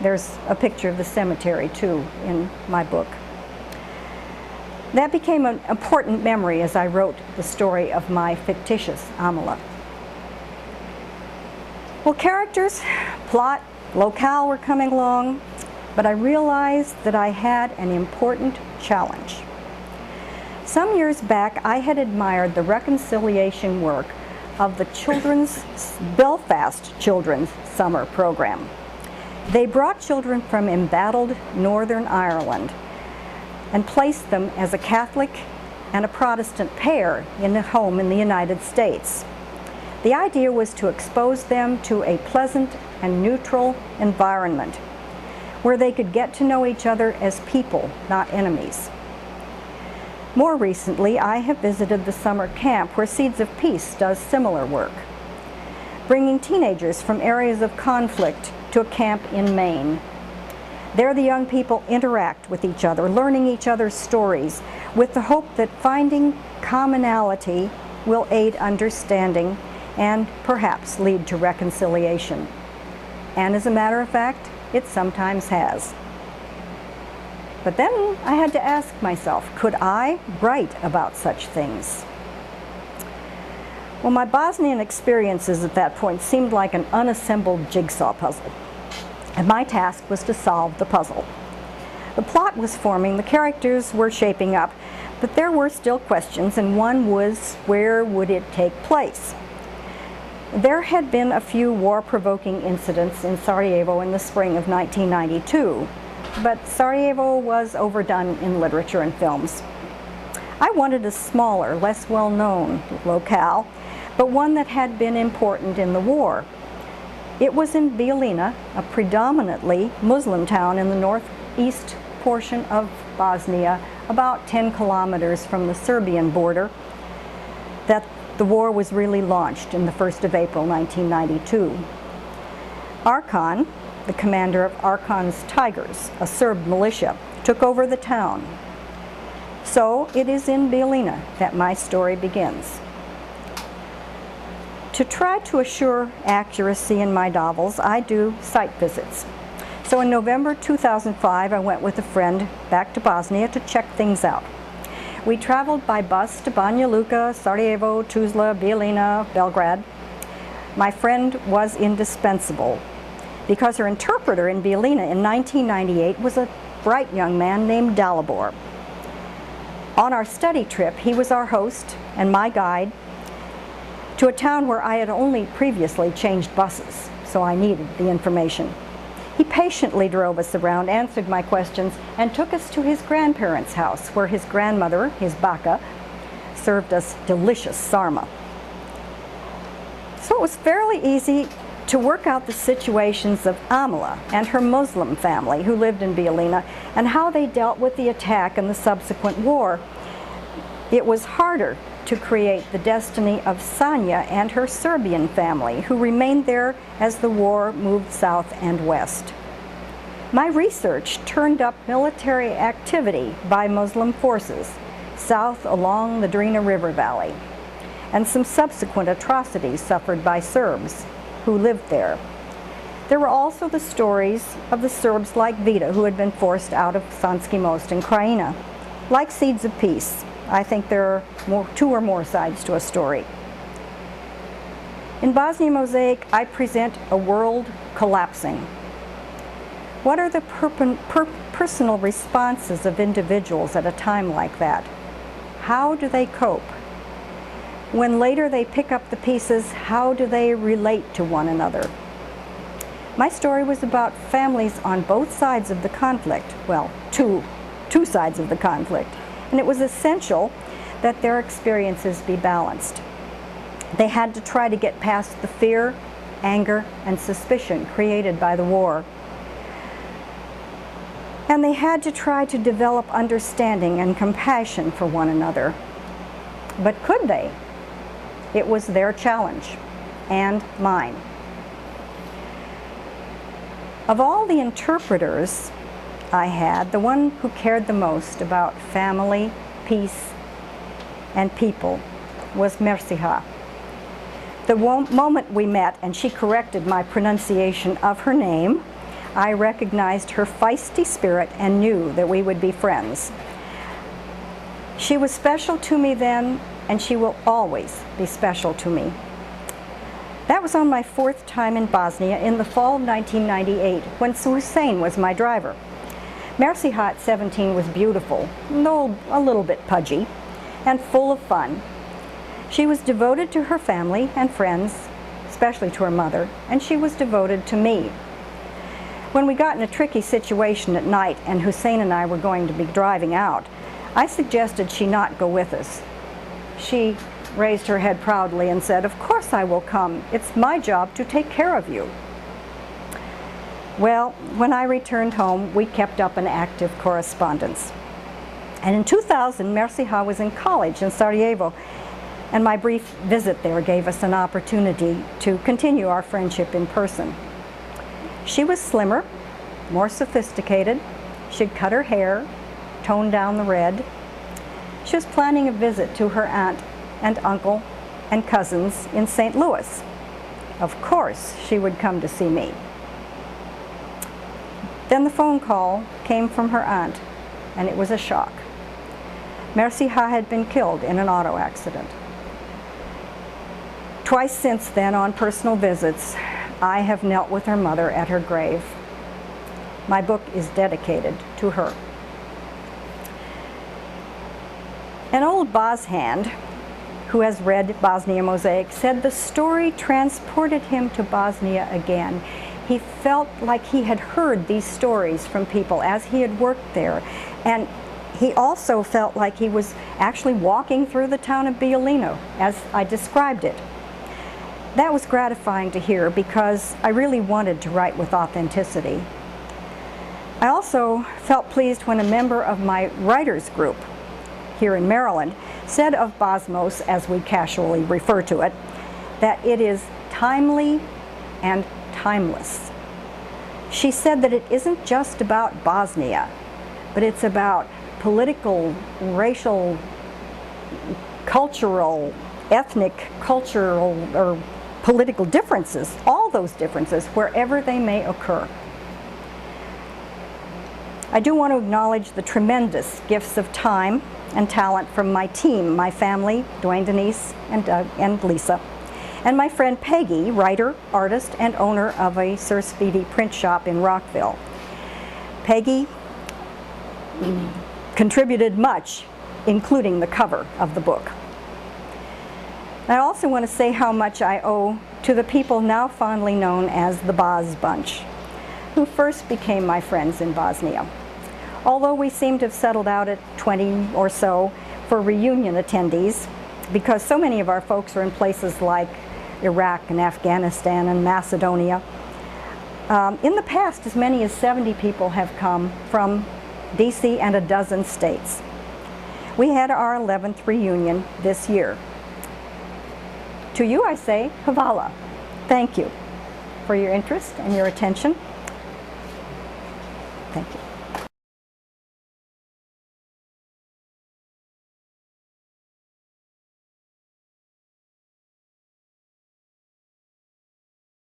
There's a picture of the cemetery, too, in my book. That became an important memory as I wrote the story of my fictitious Amala. Well, characters, plot, locale were coming along, but I realized that I had an important challenge. Some years back, I had admired the reconciliation work of the Belfast Children's Summer Program. They brought children from embattled Northern Ireland and placed them as a Catholic and a Protestant pair in a home in the United States. The idea was to expose them to a pleasant and neutral environment where they could get to know each other as people, not enemies. More recently, I have visited the summer camp where Seeds of Peace does similar work, bringing teenagers from areas of conflict to a camp in Maine. There the young people interact with each other, learning each other's stories, with the hope that finding commonality will aid understanding and perhaps lead to reconciliation. And as a matter of fact, it sometimes has. But then I had to ask myself, could I write about such things? Well, my Bosnian experiences at that point seemed like an unassembled jigsaw puzzle, and my task was to solve the puzzle. The plot was forming, the characters were shaping up, but there were still questions, and one was, where would it take place? There had been a few war-provoking incidents in Sarajevo in the spring of 1992, but Sarajevo was overdone in literature and films. I wanted a smaller, less well-known locale, but one that had been important in the war. It was in Bijeljina, a predominantly Muslim town in the northeast portion of Bosnia, about 10 kilometers from the Serbian border, that the war was really launched in the 1st of April 1992. Arkan, the commander of Arkan's Tigers, a Serb militia, took over the town. So it is in Bijeljina that my story begins. To try to assure accuracy in my novels, I do site visits. So in November 2005, I went with a friend back to Bosnia to check things out. We traveled by bus to Banja Luka, Sarajevo, Tuzla, Bijeljina, Belgrade. My friend was indispensable because her interpreter in Bijeljina in 1998 was a bright young man named Dalibor. On our study trip, he was our host and my guide to a town where I had only previously changed buses, so I needed the information. He patiently drove us around, answered my questions, and took us to his grandparents' house, where his grandmother, his baka, served us delicious sarma. So it was fairly easy to work out the situations of Amala and her Muslim family who lived in Bijeljina and how they dealt with the attack and the subsequent war. It was harder to create the destiny of Sanja and her Serbian family, who remained there as the war moved south and west. My research turned up military activity by Muslim forces south along the Drina River Valley, and some subsequent atrocities suffered by Serbs who lived there. There were also the stories of the Serbs like Vida, who had been forced out of Sanski Most and Krajina. Like Seeds of Peace, I think there are two or more sides to a story. In Bosnia Mosaic, I present a world collapsing. What are the personal responses of individuals at a time like that? How do they cope? When later they pick up the pieces, how do they relate to one another? My story was about families on both sides of the conflict, well, two sides of the conflict, and it was essential that their experiences be balanced. They had to try to get past the fear, anger, and suspicion created by the war. And they had to try to develop understanding and compassion for one another. But could they? It was their challenge, and mine. Of all the interpreters I had, the one who cared the most about family, peace, and people was Mersiha. The moment we met and she corrected my pronunciation of her name, I recognized her feisty spirit and knew that we would be friends. She was special to me then, and she will always be special to me. That was on my 4th time in Bosnia in the fall of 1998, when Hussein was my driver. Merciha at 17 was beautiful, though a little bit pudgy, and full of fun. She was devoted to her family and friends, especially to her mother, and she was devoted to me. When we got in a tricky situation at night and Hussein and I were going to be driving out, I suggested she not go with us. She raised her head proudly and said, "Of course I will come. It's my job to take care of you." Well, when I returned home, we kept up an active correspondence. And in 2000, Merciha was in college in Sarajevo, and my brief visit there gave us an opportunity to continue our friendship in person. She was slimmer, more sophisticated. She'd cut her hair, toned down the red. She was planning a visit to her aunt and uncle and cousins in St. Louis. Of course, she would come to see me. Then the phone call came from her aunt, and it was a shock. Merciha had been killed in an auto accident. Twice since then, on personal visits, I have knelt with her mother at her grave. My book is dedicated to her. An old Boz hand who has read Bosnia Mosaic said the story transported him to Bosnia again. He felt like he had heard these stories from people as he had worked there, and he also felt like he was actually walking through the town of Bijeljina as I described it. That was gratifying to hear because I really wanted to write with authenticity. I also felt pleased when a member of my writers group here in Maryland said of Bosmos, as we casually refer to it, that it is timely and timeless. She said that it isn't just about Bosnia, but it's about political, racial, cultural, ethnic, cultural, or political differences, all those differences, wherever they may occur. I do want to acknowledge the tremendous gifts of time and talent from my team, my family, Dwayne, Denise, and Doug, and Lisa, and my friend Peggy, writer, artist, and owner of a Sir Speedy print shop in Rockville. Peggy contributed much, including the cover of the book. I also want to say how much I owe to the people now fondly known as the Boz Bunch, who first became my friends in Bosnia. Although we seem to have settled out at 20 or so for reunion attendees, because so many of our folks are in places like Iraq and Afghanistan and Macedonia. In the past, as many as 70 people have come from DC and a dozen states. We had our 11th reunion this year. To you I say, Havala. Thank you for your interest and your attention. Thank you.